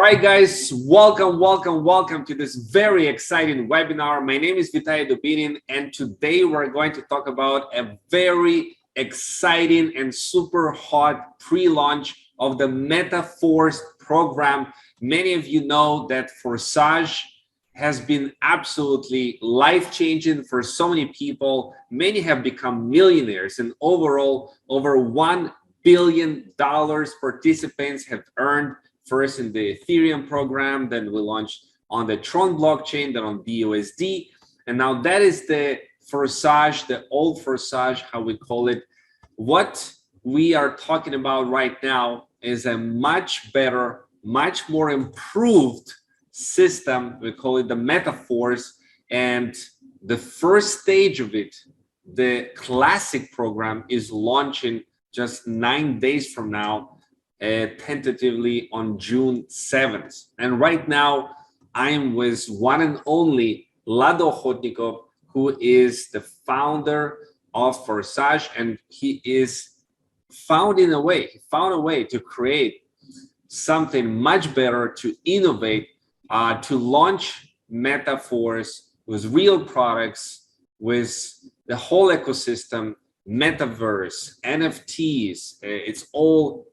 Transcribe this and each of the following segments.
All right, guys, welcome to this very exciting webinar. My name is Vitaly Dubinin, and today we're going to talk about a very exciting and super hot pre-launch of the Meta-Force program. Many of you know that Forsage has been absolutely life-changing for so many people. Many have become millionaires, and overall, over $1 billion participants have earned, first in the Ethereum program, then we launched on the Tron blockchain, then on BUSD. And now that is the Forsage, the old Forsage, how we call it. What we are talking about right now is a much better, much more improved system. We call it the Meta-Force. And the first stage of it, the classic program, is launching just 9 days from now, tentatively on June 7th. And right now, I am with one and only Lado Okhotnikov, who is the founder of Forsage, and he is found a way to create something much better, to innovate, to launch Meta-Force with real products, with the whole ecosystem, Metaverse, NFTs, its own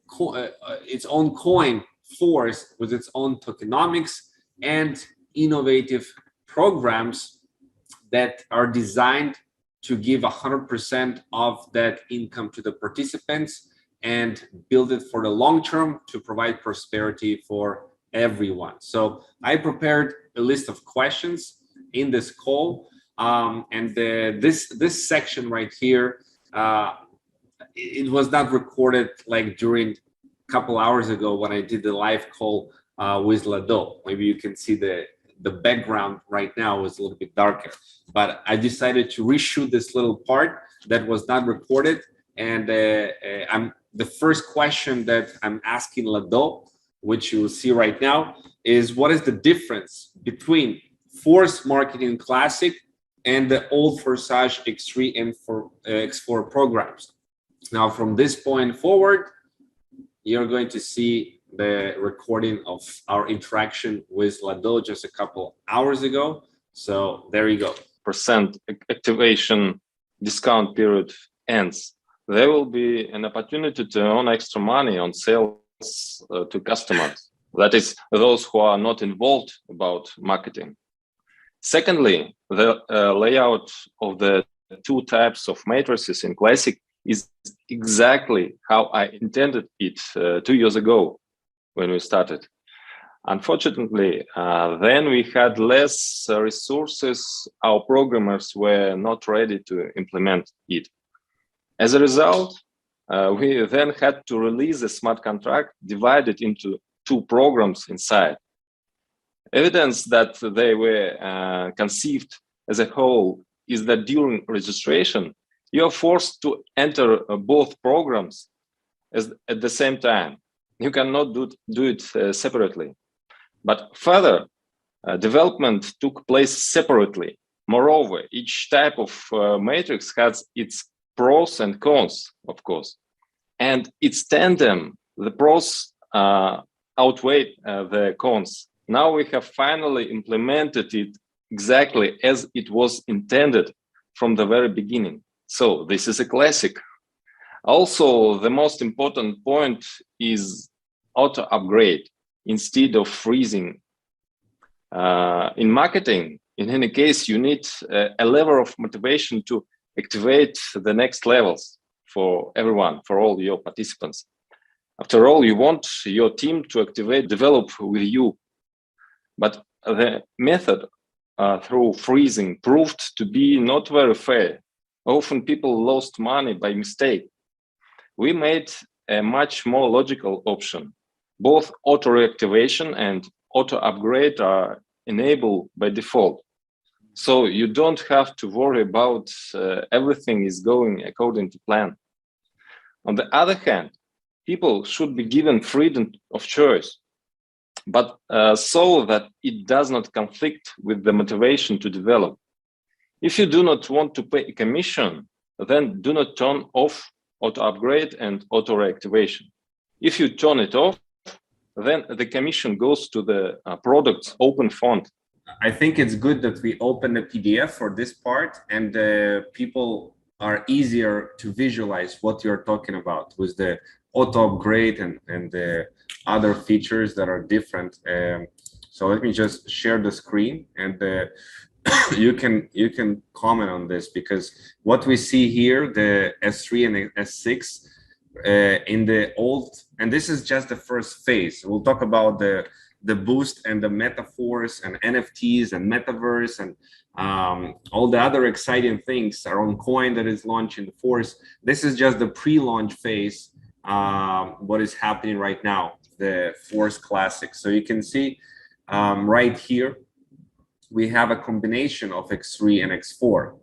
coin Force with its own tokenomics and innovative programs that are designed to give 100% of that income to the participants and build it for the long term to provide prosperity for everyone. So I prepared a list of questions in this call, and this section right here, it was not recorded like during a couple hours ago when I did the live call with Lado. Maybe you can see the background right now is a little bit darker, but I decided to reshoot this little part that was not recorded. And the first question that I'm asking Lado, which you will see right now, is what is the difference between Force Marketing Classic and the old Forsage X3 and X4 programs? Now, from this point forward, you're going to see the recording of our interaction with Lado just a couple hours ago. So there you go. Percent activation discount period ends. There will be an opportunity to earn extra money on sales to customers. That is, those who are not involved about marketing. Secondly, the layout of the two types of matrices in Classic is exactly how I intended it 2 years ago when we started. Unfortunately, then we had less resources. Our programmers were not ready to implement it. As a result, we then had to release a smart contract divided into two programs inside. Evidence that they were conceived as a whole is that during registration, you are forced to enter both programs at the same time. You cannot do it separately. But further, development took place separately. Moreover, each type of matrix has its pros and cons, of course. And its tandem, the pros outweigh the cons. Now we have finally implemented it exactly as it was intended from the very beginning. So this is a classic. Also, the most important point is auto upgrade instead of freezing. In marketing, in any case, you need a level of motivation to activate the next levels for everyone, for all your participants. After all, you want your team to develop with you. But the method through freezing proved to be not very fair. Often people lost money by mistake. We made a much more logical option. Both auto reactivation and auto upgrade are enabled by default. So you don't have to worry about everything is going according to plan. On the other hand, people should be given freedom of choice, but so that it does not conflict with the motivation to develop. If you do not want to pay a commission, then do not turn off auto upgrade and auto reactivation. If you turn it off, then the commission goes to the product's open font. I think it's good that we open a PDF for this part, and people are easier to visualize what you're talking about with the auto upgrade and the other features that are different. So let me just share the screen, and you can comment on this, because what we see here, the S3 and S6 in the old, and this is just the first phase. We'll talk about the boost and the meta-force and NFTs and Metaverse and all the other exciting things, our own coin that is launching the force. This is just the pre-launch phase, what is happening right now, the Force Classic. So you can see right here, we have a combination of X3 and X4.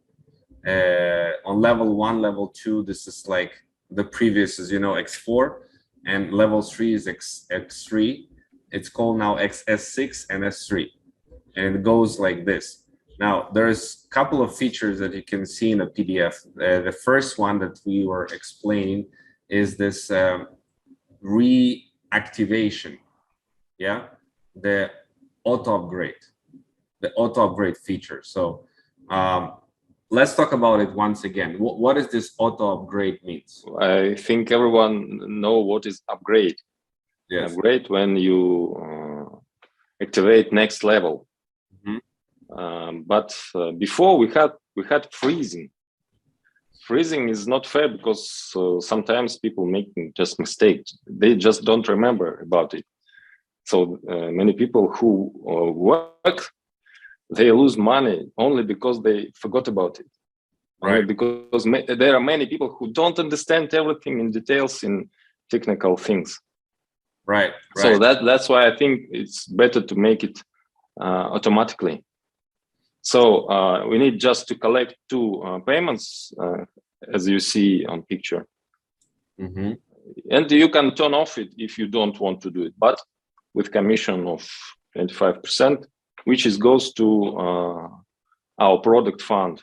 On level 1, level 2, this is like the previous is, X4, and level 3 is X3. It's called now S6 and S3, and it goes like this. Now, there's a couple of features that you can see in the PDF. The first one that we were explaining is this reactivation, the auto upgrade feature. So let's talk about it once again. What does this auto upgrade means? I think everyone know what is upgrade. Yes. Upgrade when you activate next level. But before we had freezing. Freezing is not fair, because sometimes people make just mistakes. They just don't remember about it. So many people who work, they lose money only because they forgot about it. Right. Because there are many people who don't understand everything in details in technical things. Right. So that's why I think it's better to make it automatically. So we need just to collect 2 payments, as you see on picture. And you can turn off it if you don't want to do it, but with commission of 25%, which goes to our product fund.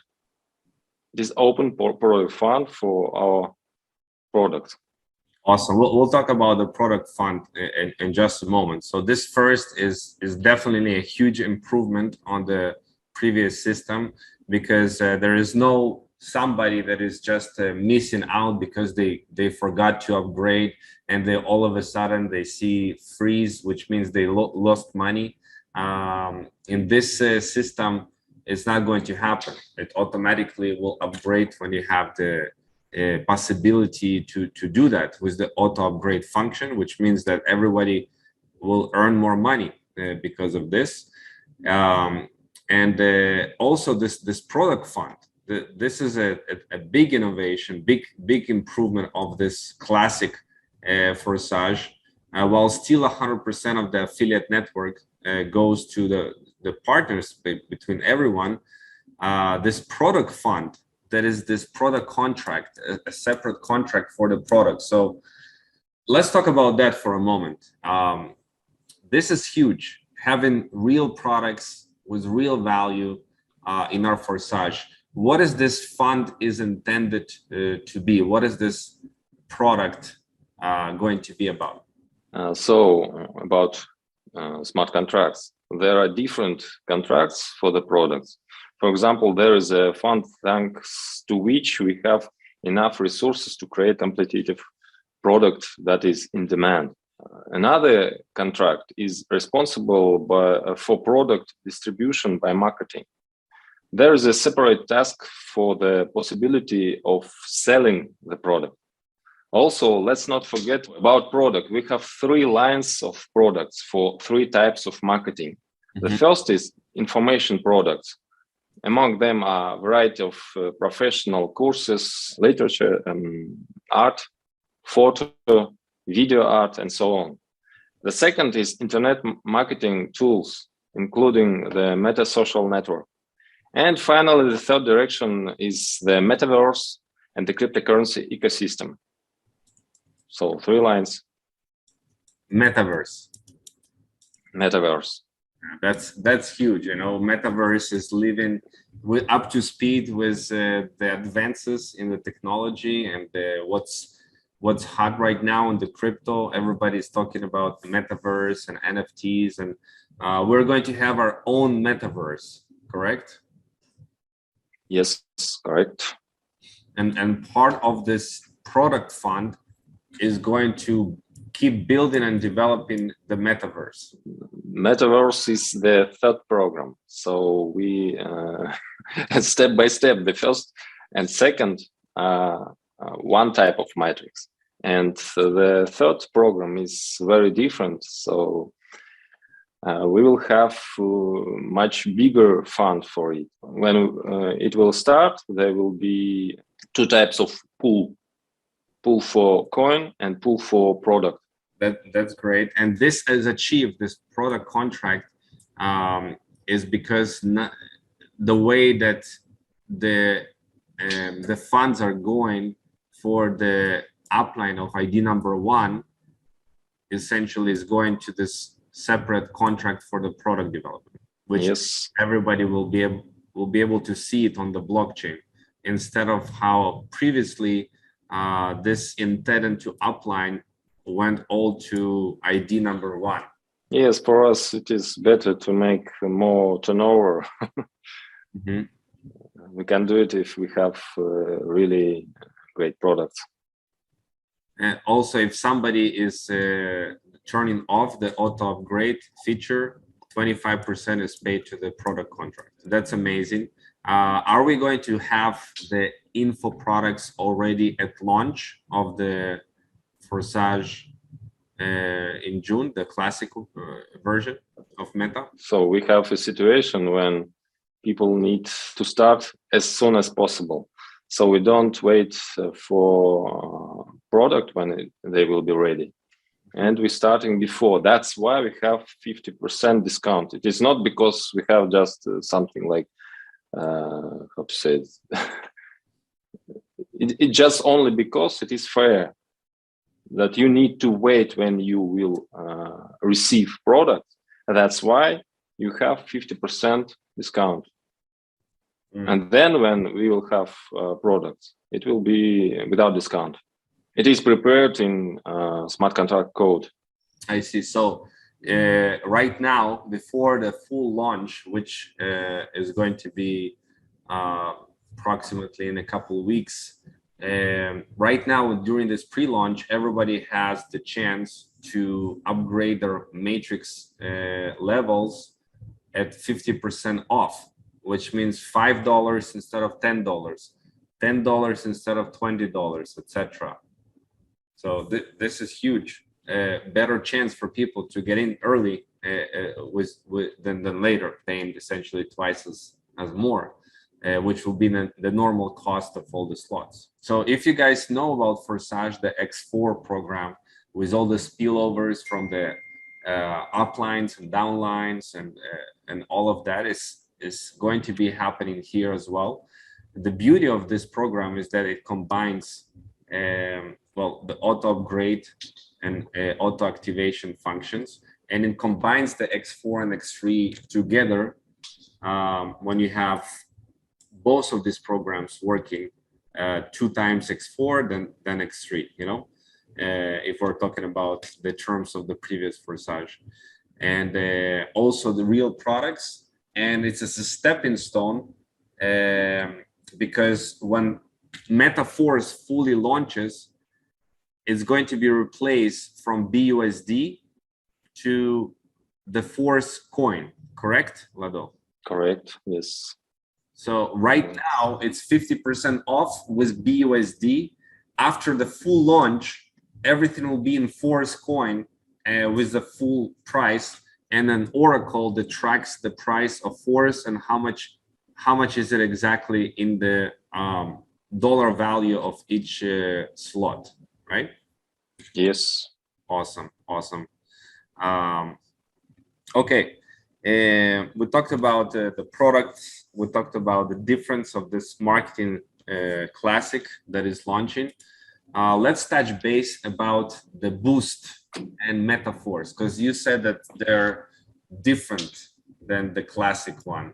It is open product fund for our product. Awesome. We'll talk about the product fund in just a moment. So this first is definitely a huge improvement on the previous system, because there is no somebody that is just missing out because they forgot to upgrade, and they all of a sudden they see freeze, which means they lost money. In this system, it's not going to happen. It automatically will upgrade when you have the possibility to do that with the auto upgrade function, which means that everybody will earn more money because of this. And also this product fund, this is a big innovation, big improvement of this classic Forsage, while still 100% of the affiliate network goes to the partners between everyone. This product fund, that is this product contract, a separate contract for the product. So let's talk about that for a moment. This is huge, having real products with real value in our Forsage. What is this fund is intended to be? What is this product going to be about? So about smart contracts, there are different contracts for the products. For example, there is a fund thanks to which we have enough resources to create competitive product that is in demand. Another contract is responsible for product distribution by marketing. There is a separate task for the possibility of selling the product. Also, let's not forget about product. We have 3 lines of products for 3 types of marketing. The first is information products. Among them are a variety of professional courses, literature, art, photo, video art, and so on. The second is internet marketing tools, including the meta social network. And finally, the third direction is the metaverse and the cryptocurrency ecosystem. So 3 lines. Metaverse. That's huge. Metaverse is living up to speed with the advances in the technology and what's hot right now in the crypto. Everybody's talking about the metaverse and NFTs, and we're going to have our own metaverse, correct? Yes, correct. And part of this product fund is going to keep building and developing the metaverse. Metaverse is the third program. So we step by step, the first and second, one type of matrix. And the third program is very different. So we will have much bigger fund for it. When it will start, there will be two types of pool for coin and pool for product. That's great. And this is achieved, this product contract is because the way that the funds are going for the upline of ID number 1 essentially is going to this separate contract for the product development, which yes, everybody will be able to see it on the blockchain, instead of how previously this intended to upline went all to ID number 1. Yes, for us it is better to make more turnover. Mm-hmm. We can do it if we have really great products. And also, if somebody is turning off the auto upgrade feature, 25% is paid to the product contract. That's amazing. Are we going to have the info products already at launch of the Forsage in June, the classic version of Meta? So we have a situation when people need to start as soon as possible. So we don't wait for product when they will be ready. And we're starting before. That's why we have 50% discount. It is not because we have just something like, how to say it? It just only because it is fair that you need to wait when you will receive product. That's why you have 50% discount. And then when we will have products, it will be without discount. It is prepared in smart contract code. I see. So right now, before the full launch, which is going to be approximately in a couple of weeks, right now during this pre-launch, everybody has the chance to upgrade their matrix levels at 50% off, which means $5 instead of $10, $10 instead of $20, etc. So this is huge. Better chance for people to get in early than later, paying essentially twice as more, which will be the normal cost of all the slots. So if you guys know about Forsage, the X4 program with all the spillovers from the uplines and downlines and all of that is going to be happening here as well. The beauty of this program is that it combines the auto upgrade and auto activation functions, and it combines the X4 and X3 together when you have both of these programs working 2 times X4 then X3, you know, if we're talking about the terms of the previous Forsage, and also the real products. And it's a stepping stone because when meta-force fully launches, it's going to be replaced from BUSD to the Force coin, correct, Lado? Correct, yes. So right now it's 50% off with BUSD. After the full launch, everything will be in Force coin with the full price, and an oracle that tracks the price of Force and how much is it exactly in the dollar value of each slot, right? Yes. Awesome. Okay, we talked about the products. We talked about the difference of this marketing classic that is launching. Let's touch base about the boost and meta-force, because you said that they're different than the classic one.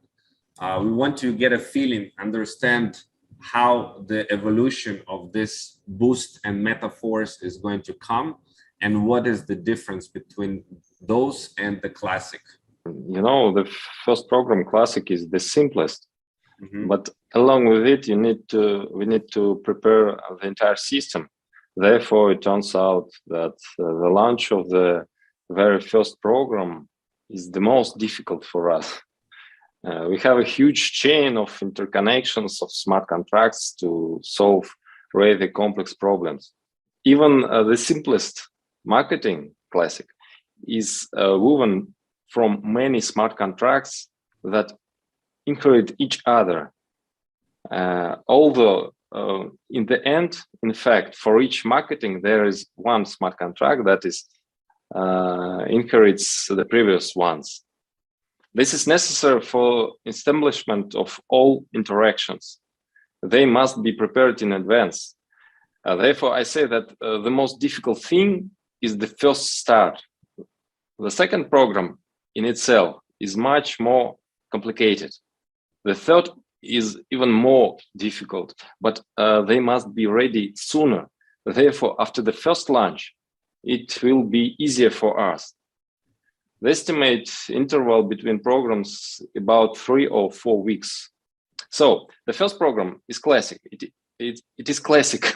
We want to get a feeling, understand how the evolution of this boost and meta-force is going to come, and what is the difference between those and the classic? You know, the first program, classic, is the simplest. But along with it, we need to prepare the entire system. Therefore, it turns out that the launch of the very first program is the most difficult for us. We have a huge chain of interconnections of smart contracts to solve really complex problems. Even the simplest marketing, classic, is woven from many smart contracts that inherit each other. Although in the end, in fact, for each marketing, there is one smart contract that is inherits the previous ones. This is necessary for establishment of all interactions. They must be prepared in advance. Therefore, I say that the most difficult thing is the first start. The second program in itself is much more complicated. The third is even more difficult, but they must be ready sooner. Therefore, after the first launch, it will be easier for us. The estimate interval between programs about 3 or 4 weeks. So the first program is classic. It is classic.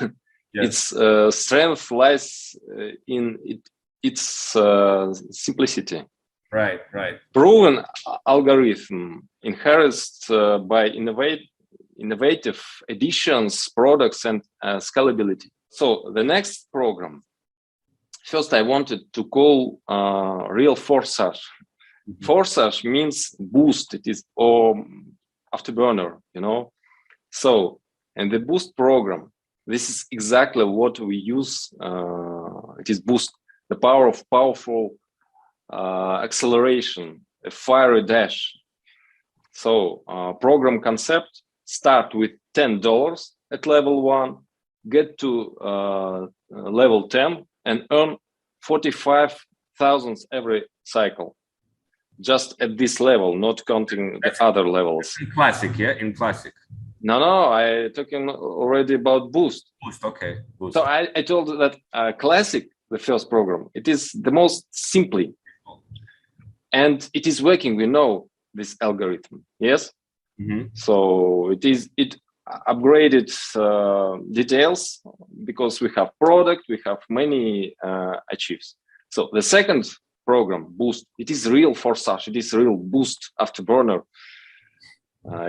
Yes. Its strength lies in its simplicity. Right. Proven algorithm enhanced by innovative additions, products, and scalability. So the next program, first I wanted to call real forsage. Forsage means boost. It is or afterburner, you know. So, and the boost program, this is exactly what we use. It is boost, the power of powerful acceleration, a fiery dash. So program concept, start with $10 at level 1, get to level 10 and earn 45,000 every cycle. Just at this level, not counting the other levels. In classic, yeah? In classic. No, I talking already about boost. Boost, okay. Boost. So I told that classic, the first program, it is the most simply. And it is working, we know this algorithm, yes? So it upgraded details because we have product, we have many achieves. So the second program, boost, it is real forsage, it is real boost afterburner.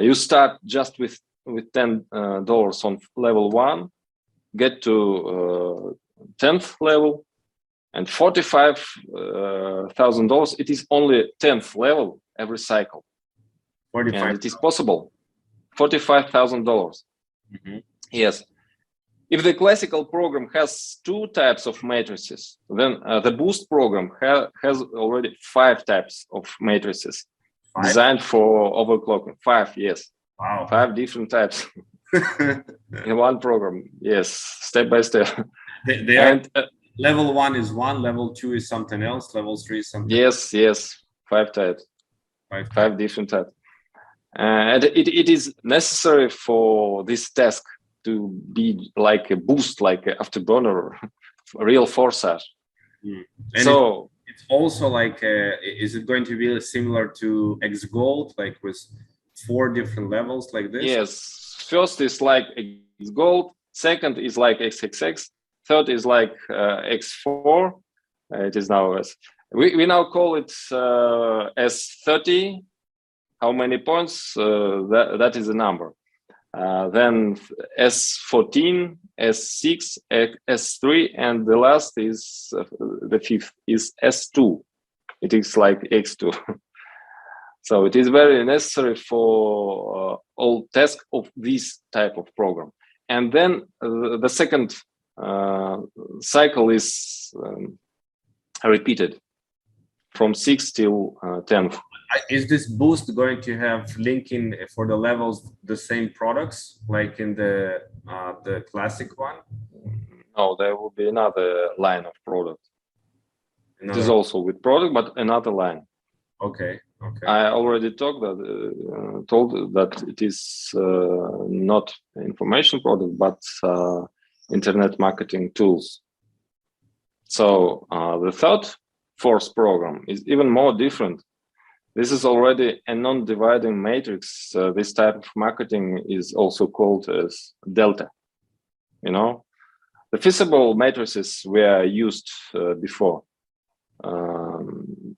You start just with $10 on level 1, get to 10th level, and $45,000. It is only 10th level every cycle. 45. And it is possible. $45,000. Yes. If the classical program has 2 types of matrices, then the boost program has already 5 types of matrices. 5? Designed for overclocking. 5, yes. Wow. 5 different types in one program. Yes, step by step. They and level 1 is one, level 2 is something else, level 3 is something else. Yes, 5 types. 5 different types. And it is necessary for this task to be like a boost, like an afterburner, real forsage. So it's also like, is it going to be similar to X Gold, like with 4 different levels like this? Yes, first is like X Gold, second is like XXX, third is like X4. It is now as we now call it S30. How many points? That is the number. Then S14, S6, S3, and the last is the 5th is S2. It is like X2. So it is very necessary for all tasks of this type of program. And then the second cycle is repeated from 6 till 10. Is this boost going to have linking for the levels the same products like in the classic one? No, there will be another line of product. It is also with product, but another line. Okay. Okay. I already told that it is not information product, but internet marketing tools. So the third force program is even more different. This is already a non-dividing matrix. This type of marketing is also called as delta. You know, the feasible matrices were used before, and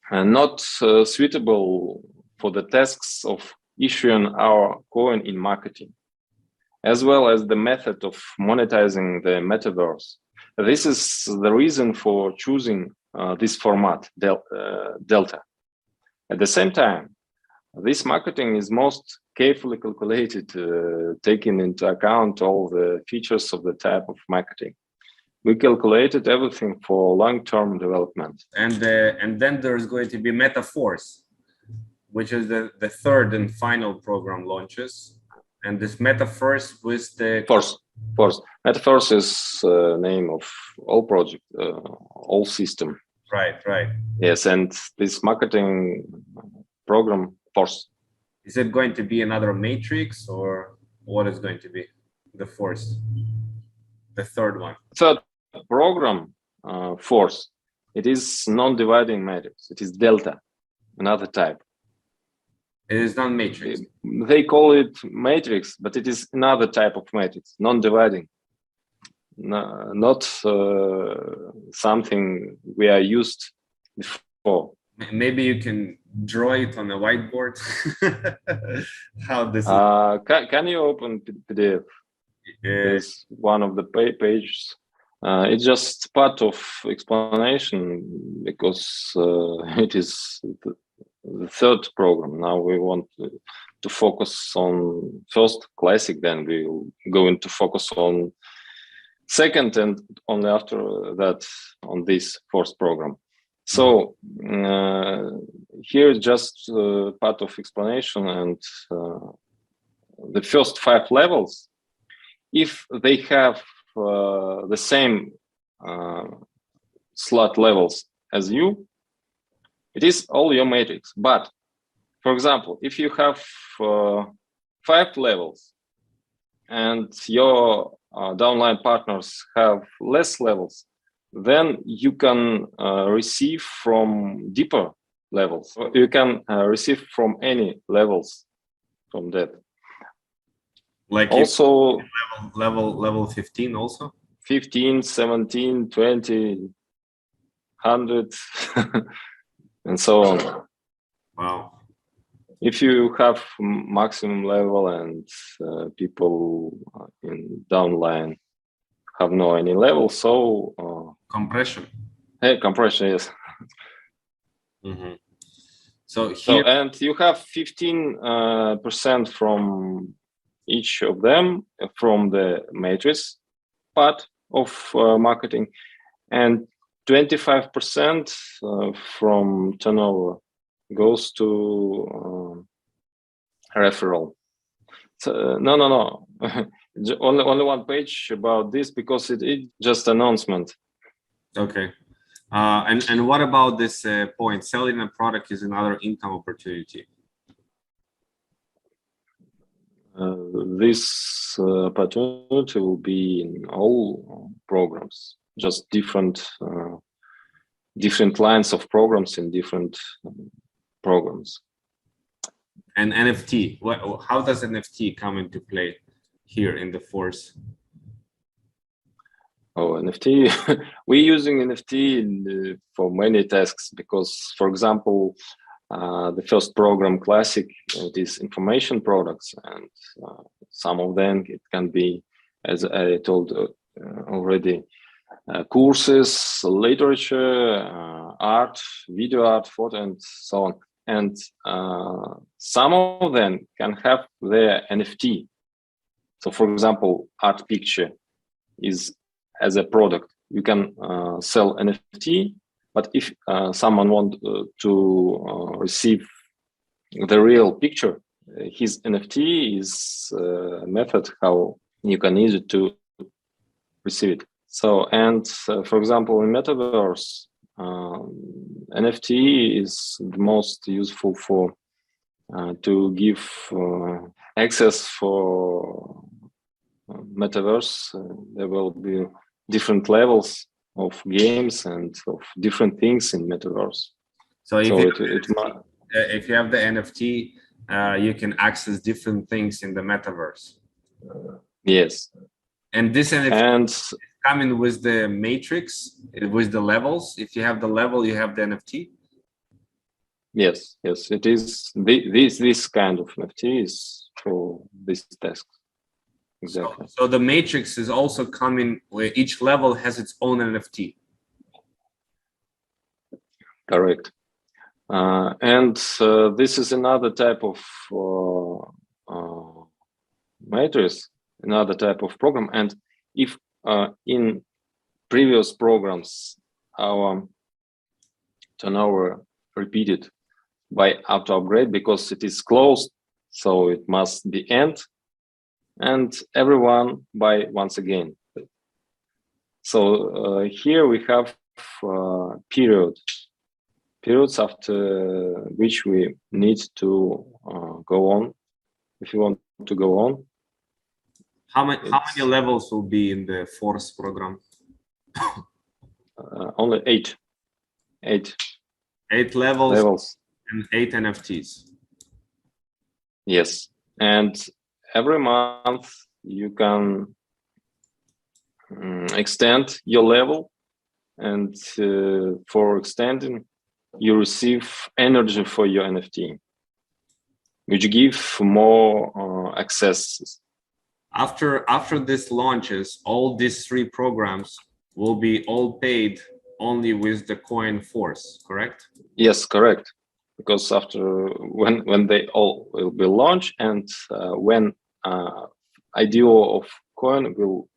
not suitable for the tasks of issuing our coin in marketing, as well as the method of monetizing the metaverse. This is the reason for choosing this format, delta. At the same time, this marketing is most carefully calculated, taking into account all the features of the type of marketing. We calculated everything for long-term development. And then there's going to be meta-force, which is the third and final program launches. And this meta-force with the... Force. Meta-force is name of all project, all system. Right. Yes, and this marketing program, force. Is it going to be another matrix, or what is going to be the force? The third one. Third program, force. It is non-dividing matrix. It is delta, another type. It is not matrix. They call it matrix, but it is another type of matrix, non-dividing. No, not something we are used before. Maybe you can draw it on a whiteboard. How this can you open PDF? It's one of the pages. It's just part of explanation because it is the third program. Now we want to focus on first classic, then we'll go into focus on second, and only after that on this fourth program. So here is just part of explanation, and the first 5 levels, if they have the same slot levels as you, it is all your matrix. But for example, if you have 5 levels and your downline partners have less levels, then you can receive from deeper levels. You can receive from any levels from that. Like also level 15 also? 15, 17, 20, 100, and so on. Wow. If you have maximum level and people in downline have no any level, so compression. Hey, compression, yes. So here, and you have 15% from each of them from the matrix part of marketing, and 25% from turnover goes to referral. So, no. only one page about this because it's just announcement. Okay. And what about this point? Selling a product is another income opportunity. This opportunity will be in all programs, just different lines of programs in different programs. And NFT, how does NFT come into play here in the force? Oh, NFT, we're using NFT for many tasks because, for example, the first program, Classic, it is information products, and some of them, it can be, as I told already, courses, literature, art, video art, photo, and so on. And some of them can have their NFT. So, for example, art picture is as a product. You can sell NFT, but if someone wants to receive the real picture, his NFT is a method how you can use it to receive it. So, and for example, in Metaverse, NFT is the most useful for to give access for metaverse. There will be different levels of games and of different things in metaverse. So if you have the NFT, you can access different things in the metaverse. Yes. And this NFT is coming with the matrix, with the levels. If you have the level, you have the NFT. Yes, yes, it is. This kind of NFT is for this task. Exactly. So the matrix is also coming where each level has its own NFT. Correct. And this is another type of matrix, another type of program. And if in previous programs our turnover repeated by auto upgrade because it is closed, so it must be end, and everyone buy once again. So here we have periods after which we need to go on. If you want to go on, how many levels will be in the Force program? only eight levels and 8 NFTs. Yes, and every month you can extend your level, and for extending you receive energy for your NFT, which give more access. After this launches, all these 3 programs will be all paid only with the coin Force, correct? Yes, correct. Because after when they all will be launched, and when IDO of coin will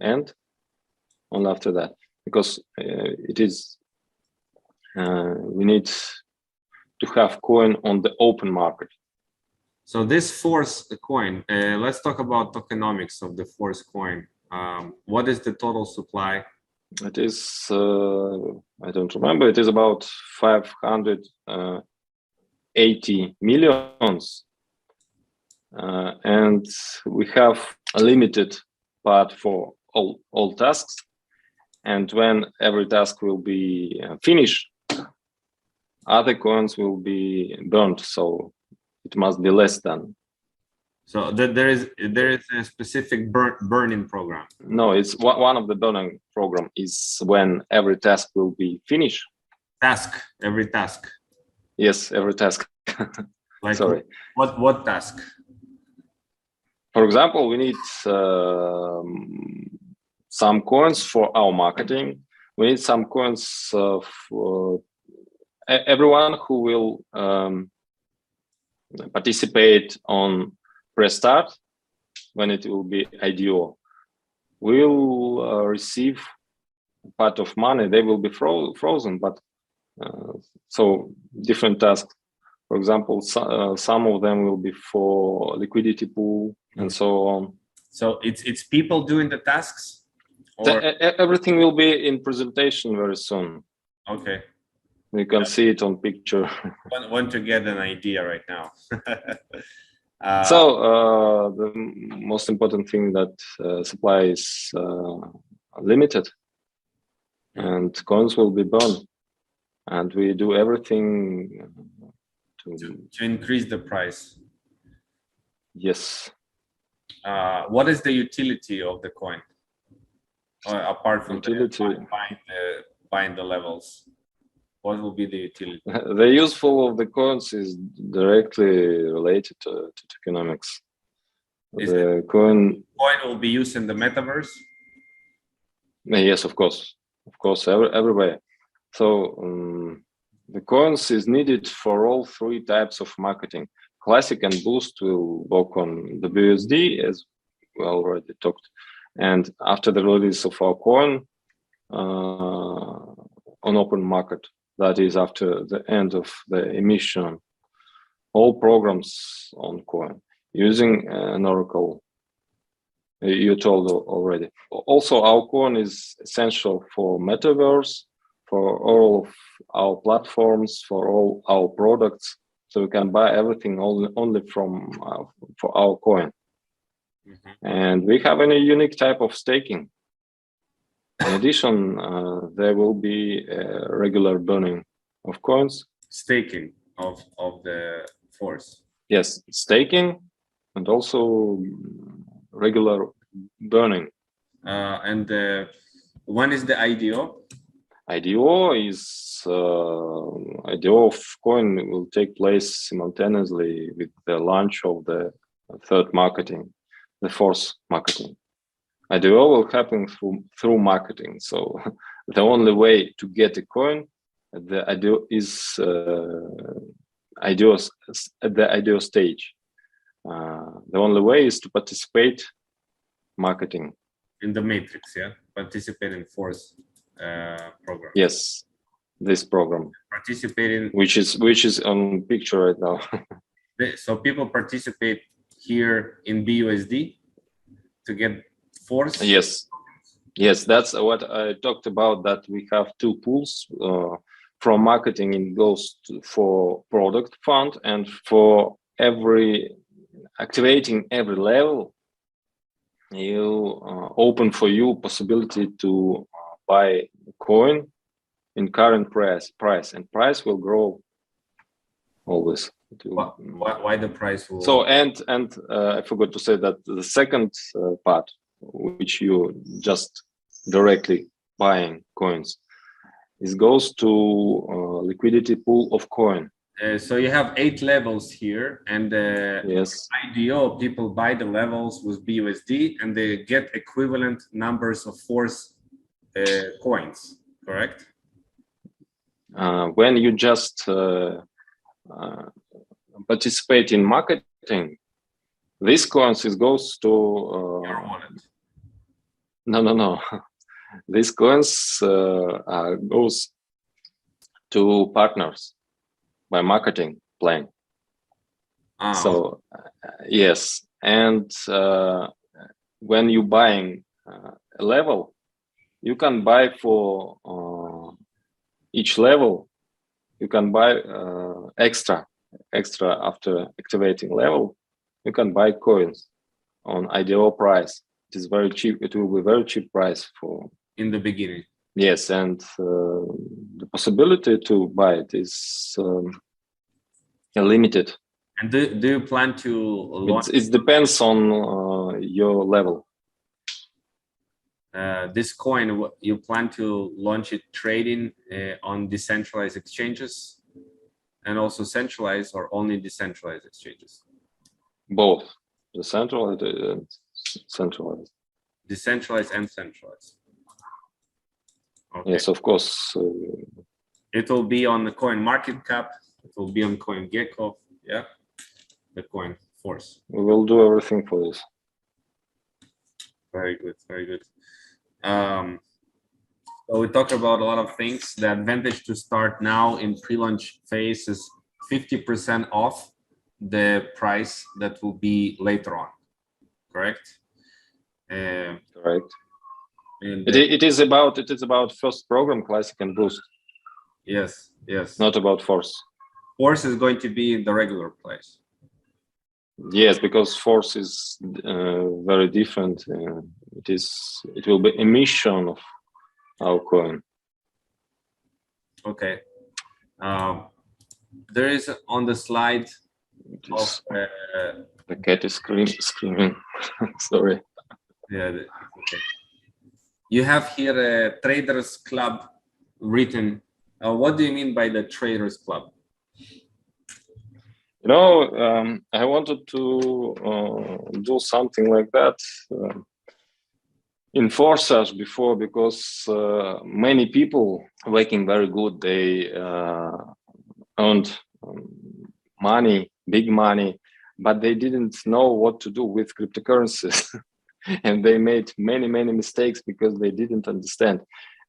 end, only after that, because it is we need to have coin on the open market. So this Force coin, let's talk about tokenomics of the Force coin. What is the total supply? It is, I don't remember, it is about 580 millions. And we have a limited part for all tasks. And when every task will be finished, other coins will be burned. So it must be less than. So there is a specific burning program. No, it's one of the burning program is when every task will be finished. Every task. Yes, every task. Like sorry. What task? For example, we need some coins for our marketing. We need some coins for everyone who will participate on press start when it will be IDO. Will receive part of money. They will be frozen, but so different tasks. For example, some of them will be for liquidity pool and so on. So it's people doing the tasks, or everything will be in presentation very soon. Okay. You can see it on picture. Want to get an idea right now. So the most important thing that supply is limited, and coins will be burned, and we do everything to increase the price. Yes. What is the utility of the coin, apart from buying the levels? What will be the utility? The useful of the coins is directly related to economics. The coin will be used in the metaverse? Yes, of course, everywhere. So the coins is needed for all 3 types of marketing. Classic and Boost will work on the BUSD, as we already talked. And after the release of our coin on open market, that is after the end of the emission, all programs on coin using an Oracle. You told already. Also, our coin is essential for Metaverse, for all of our platforms, for all our products. So we can buy everything only from for our coin. And we have a unique type of staking. In addition, there will be regular burning of coins. Staking of the force. Yes, staking and also regular burning. And when is the IDO? IDO of coin will take place simultaneously with the launch of the third marketing, the fourth marketing. IDO will happen through marketing. So the only way to get a coin at the IDO is at the IDO stage. The only way is to participate marketing in the matrix, yeah, participate in force program. Yes, this program participating, which is on picture right now. So people participate here in BUSD to get force. Yes, that's what I talked about, that we have two pools. From marketing, it goes for product fund, and for activating every level, you open for you possibility to buy coin in current price, and price will grow always. Why the price will? So and I forgot to say that the second part, which you just directly buying coins, it goes to liquidity pool of coin. So you have 8 levels here, and yes, IDO people buy the levels with BUSD, and they get equivalent numbers of force coins, correct? When you just participate in marketing, this coins goes to your wallet. No. These coins goes to partners by marketing plan. So yes, and when you buying a level, you can buy for each level. You can buy extra after activating level. You can buy coins on IDO price. It is very cheap. It will be very cheap price for in the beginning. Yes, and the possibility to buy it is limited. And do you plan to launch? It depends on your level. This coin, you plan to launch it trading on decentralized exchanges and also centralized, or only decentralized exchanges? Both decentralized and centralized. Decentralized and centralized. Okay. Yes, of course. It will be on the coin market cap. It will be on CoinGecko. Yeah, the coin force. We will do everything for this. Very good, very good. So we talked about a lot of things. The advantage to start now in pre-launch phase is 50% off the price that will be later on. Correct? Correct. And it is about first program, classic and boost. Yes. Not about force. Force is going to be in the regular place. Yes, because force is very different. It will be emission of our coin. Okay. There is on the slide of the cat is screaming. Sorry. Yeah. Okay. You have here a Traders Club written. What do you mean by the Traders Club? You know, I wanted to do something like that in Forsage before, because many people working very good, they earned money, big money, but they didn't know what to do with cryptocurrencies. And they made many mistakes because they didn't understand.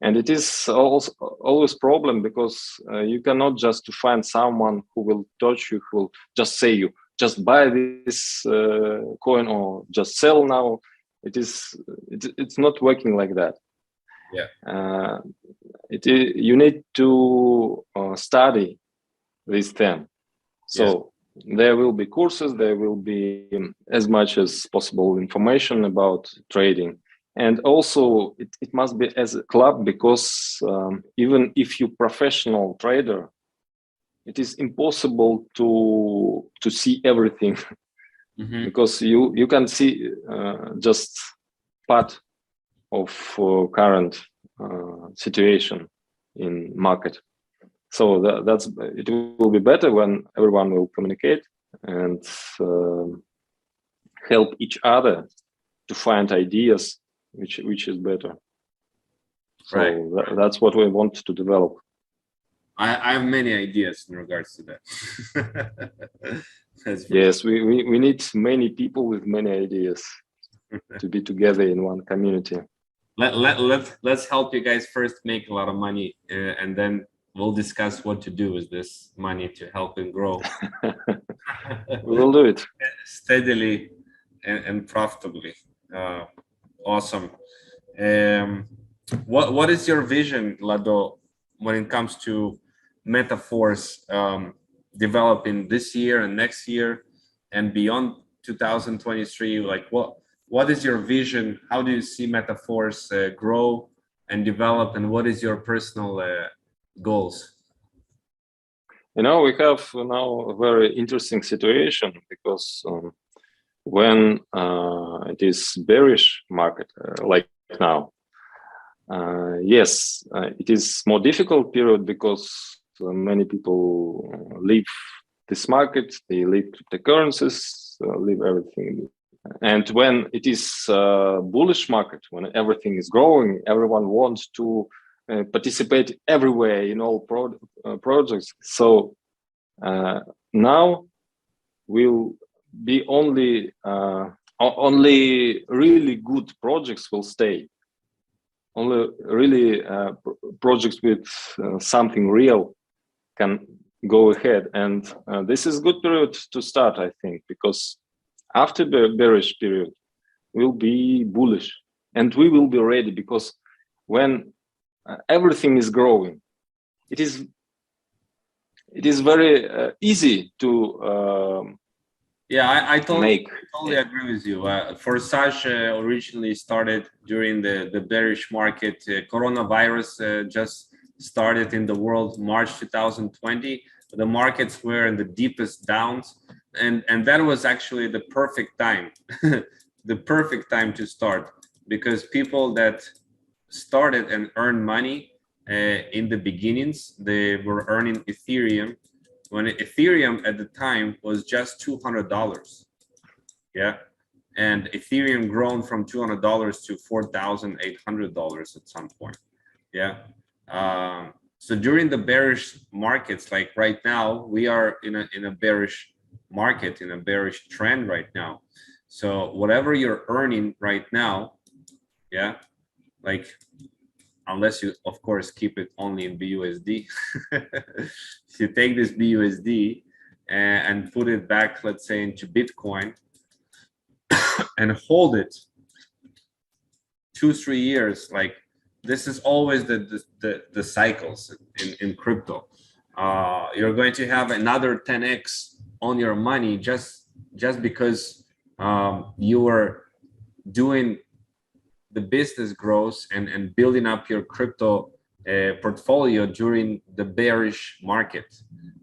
And it is also always problem, because you cannot just to find someone who will touch you, who will just say you just buy this coin or just sell now. It's not working like that. Yeah. You need to study this theme. So there will be courses, there will be as much as possible information about trading. And also it must be as a club, because even if you're professional trader, it is impossible to see everything. Because you can see just part of current situation in market. So it will be better when everyone will communicate and help each other to find ideas which is better. So that's what we want to develop. I have many ideas in regards to that. Yes, we need many people with many ideas to be together in one community. Let's help you guys first make a lot of money, and then we'll discuss what to do with this money to help and grow. We will do it steadily and profitably. Awesome. What is your vision, Lado, when it comes to meta-force developing this year and next year and beyond 2023? Like what is your vision? How do you see meta-force grow and develop, and what is your personal goals? We have now a very interesting situation, because when it is bearish market like now, yes, it is more difficult period, because many people leave this market, they leave cryptocurrencies, leave everything. And when it is bullish market, when everything is growing, everyone wants to participate everywhere in all projects. So now will be only really good projects will stay. Only really projects with something real can go ahead, and this is a good period to start, I think, because after the bearish period will be bullish, and we will be ready, because when everything is growing, it is very easy to I totally agree with you. Forsage originally started during the bearish market. Coronavirus just started in the world March 2020. The markets were in the deepest downs, and that was actually the perfect time, the perfect time to start, because people that started and earned money in the beginnings, they were earning Ethereum, when Ethereum at the time was just $200. Yeah. And Ethereum grown from $200 to $4,800 at some point. Yeah. So during the bearish markets, like right now, we are in a bearish market, in a bearish trend right now. So whatever you're earning right now, yeah, like, unless you of course keep it only in BUSD. If you take this BUSD and put it back, let's say, into Bitcoin and hold it 2-3 years, like, this is always the cycles in crypto. You're going to have another 10x on your money just because you were doing the business growth and building up your crypto portfolio during the bearish market.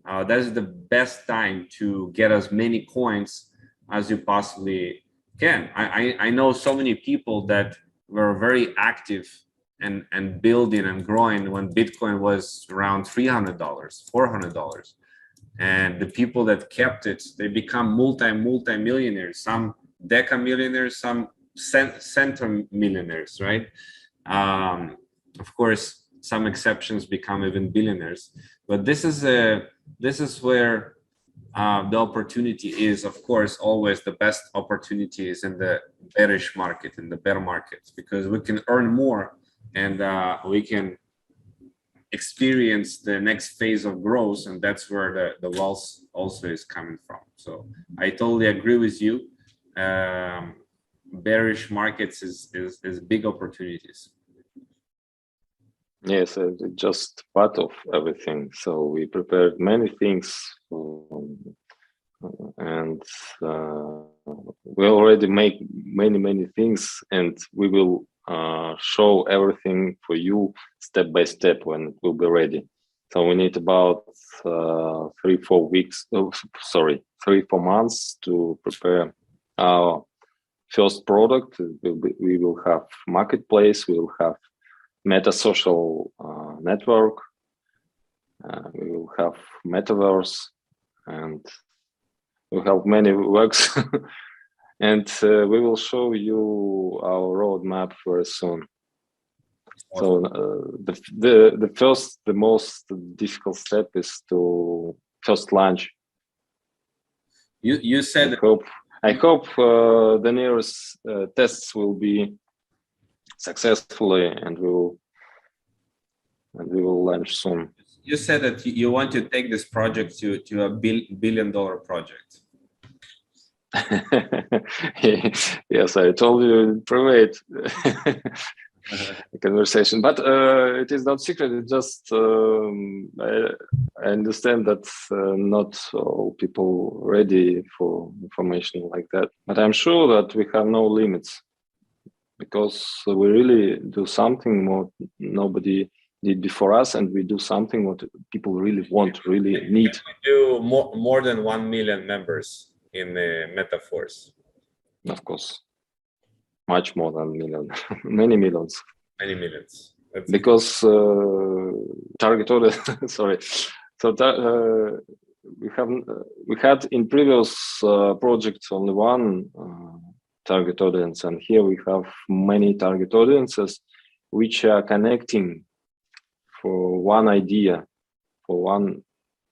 That is the best time to get as many coins as you possibly can. I know so many people that were very active and building and growing when Bitcoin was around $300, $400. And the people that kept it, they become multi-millionaires, some deca millionaires, some center millionaires, right? Of course, some exceptions become even billionaires, but this is where the opportunity is. Of course, always the best opportunity is in the bearish market, in the bear market, because we can earn more and we can experience the next phase of growth, and that's where the wealth also is coming from. So I totally agree with you. Bearish markets is big opportunities. Yes, it's just part of everything. So we prepared many things, and we already make many things, and we will show everything for you step by step when it will be ready. So we need about 3-4 weeks. Oh, sorry, 3-4 months to prepare our first product. We will have marketplace. We will have meta social network. We will have metaverse, and we have many works. And we will show you our roadmap very soon. So the most difficult step is to first launch. You said I hope the nearest tests will be successfully, and we will launch soon. You said that you want to take this project to a billion-dollar project. Yes, I told you in private conversation, but it is not secret. It's just I understand that not all people ready for information like that. But I'm sure that we have no limits, because we really do something what nobody did before us, and we do something what people really want, really need. We do more than 1 million members in the meta-force. Of course, much more than million, many millions. Many millions. Because target audience. Sorry, so we had in previous projects only one target audience, and here we have many target audiences which are connecting for one idea, for one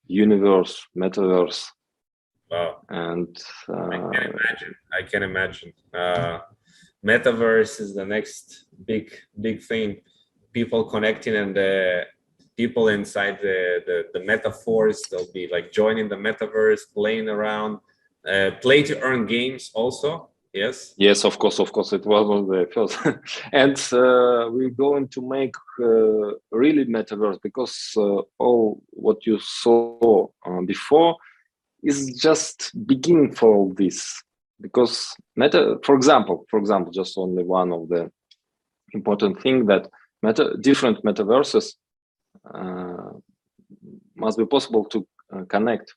universe, metaverse. Wow. And I can imagine. Metaverse is the next big thing. People connecting, and the people inside the meta-force, they'll be like joining the metaverse, playing around, play to earn games also. Yes. Yes, of course, it was one of the first. And we're going to make really metaverse, because all what you saw before is just beginning for all this. Because for example, just only one of the important thing, that different metaverses must be possible to connect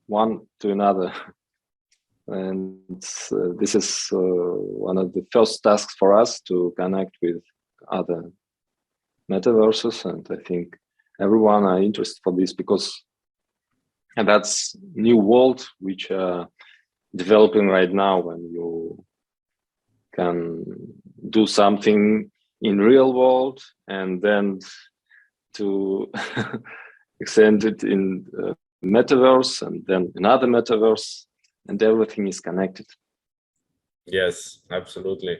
one to another. And this is one of the first tasks for us, to connect with other metaverses. And I think everyone are interested for this, because that's new world which are developing right now, when you can do something in real world and then to extend it in metaverse, and then another metaverse, and everything is connected. Yes, absolutely.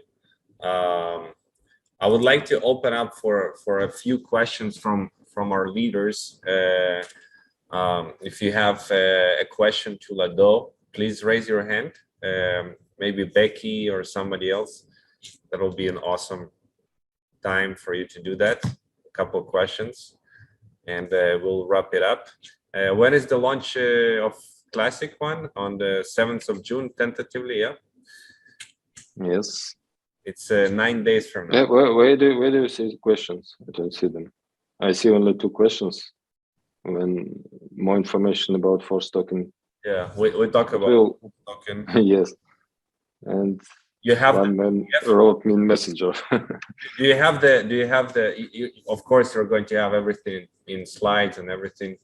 I would like to open up for a few questions from our leaders. If you have a question to Lado, please raise your hand. Maybe Becky or somebody else. That will be an awesome time for you to do that. A couple of questions, and we'll wrap it up. When is the launch of Classic one? On the 7th of June, tentatively, yeah? Yes. It's 9 days from now. Where do you see questions? I don't see them. I see only 2 questions. When more information about force token. Yeah, we talk about token. Yes. And you have one man wrote me in Messenger. Do you have the of course you're going to have everything in slides and everything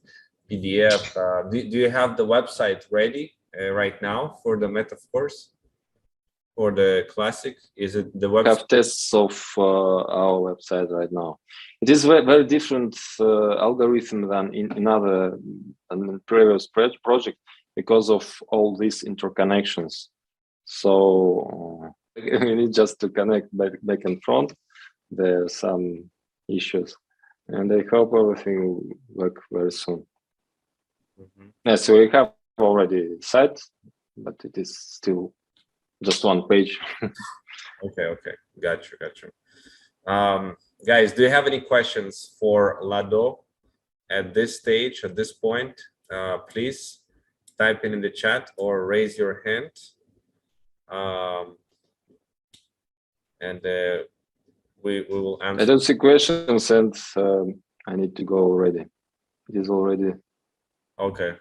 PDF. Do you have the website ready right now for the meta-force or the Classic? Is it the website? We have tests of our website right now. It is very different algorithm than in other previous project, because of all these interconnections. So we need just to connect back and front. There are some issues, and I hope everything will work very soon. Yeah, so we have already site, but it is still just one page. Okay, got you. Guys, do you have any questions for Lado at this stage, at this point? Please type in the chat or raise your hand. And we will answer. I don't see questions, and I need to go already. It is already okay.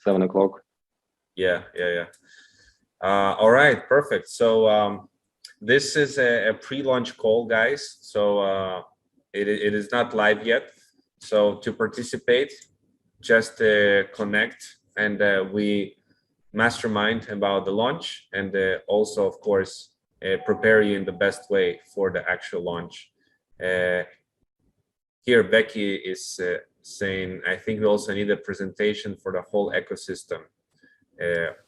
7 o'clock. Yeah. All right, perfect. So this is a pre-launch call, guys. So it is not live yet. So to participate, just connect, and we mastermind about the launch, and also, of course, prepare you in the best way for the actual launch. Here, Becky is saying, I think we also need a presentation for the whole ecosystem,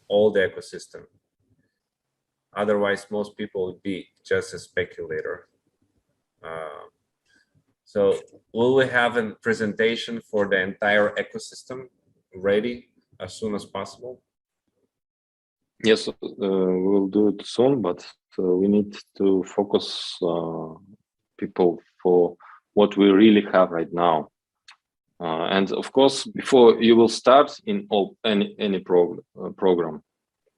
all the ecosystem. Otherwise, most people would be just a speculator. So will we have a presentation for the entire ecosystem ready as soon as possible? Yes, we'll do it soon, but we need to focus people for what we really have right now. And of course, before you will start in any program,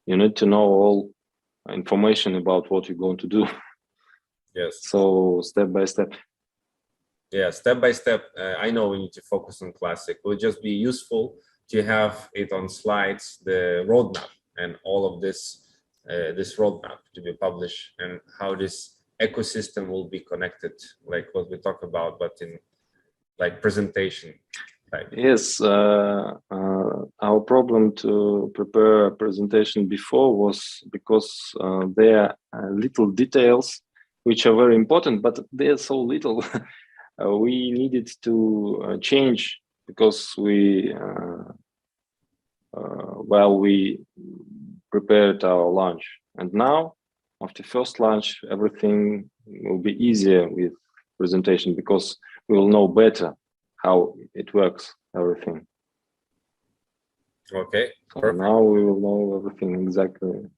you need to know all information about what you're going to do. Yes. So step by step. Yeah, step by step. I know we need to focus on classic. It would just be useful to have it on slides, the roadmap, and all of this this roadmap to be published, and how this ecosystem will be connected, like what we talk about, but in like presentation type. Yes, our problem to prepare a presentation before was because there are little details which are very important, but they're so little. We needed to change because we while we prepared our launch, and now after first launch everything will be easier with presentation because we will know better how it works, everything. Okay, so perfect. Now we will know everything exactly.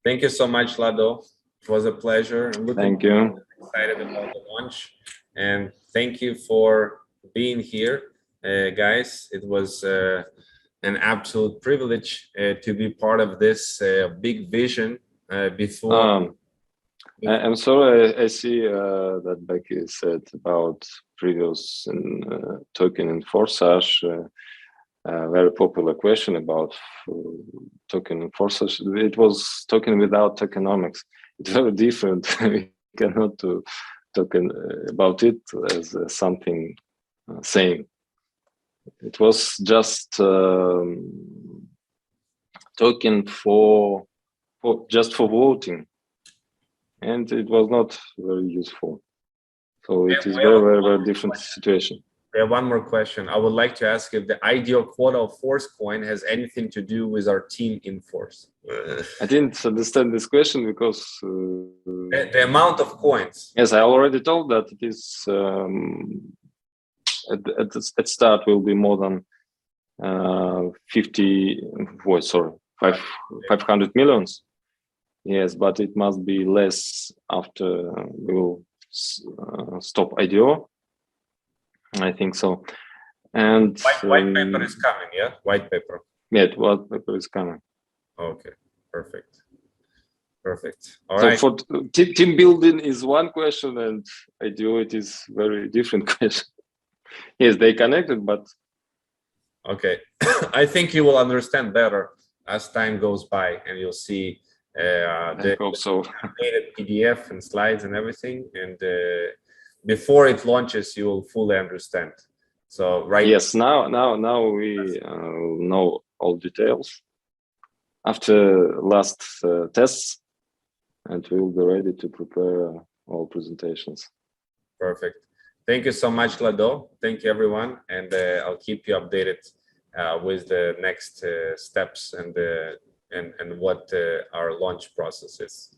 Thank you so much, Lado. It was a pleasure. Thank you. Excited about the launch, and thank you for being here, guys. It was an absolute privilege to be part of this big vision. I'm sorry, I see that Becky said about previous token in Forsage. Very popular question about token in Forsage. It was token without tokenomics. It's very different. We cannot talk about it as something same. It was just token for voting, and it was not very useful. So it is very different situation. We have one more question. I would like to ask if the ideal quota of Force coin has anything to do with our team in Force. I didn't understand this question because the amount of coins. Yes, I already told that it is at start will be more than 500 millions. Yes, but it must be less after we will stop IDO. I think so. And white paper is coming, yeah? White paper. Yeah, white paper is coming. Okay, perfect. All right. For team building is one question, and IDO it is very different question. Yes, they connected, but okay. I think you will understand better as time goes by, and you'll see I hope so. PDF and slides and everything, and before it launches, you will fully understand. So yes, now we know all details after last tests, and we will be ready to prepare all presentations. Perfect. Thank you so much, Lado. Thank you, everyone, and I'll keep you updated with the next steps and what our launch process is.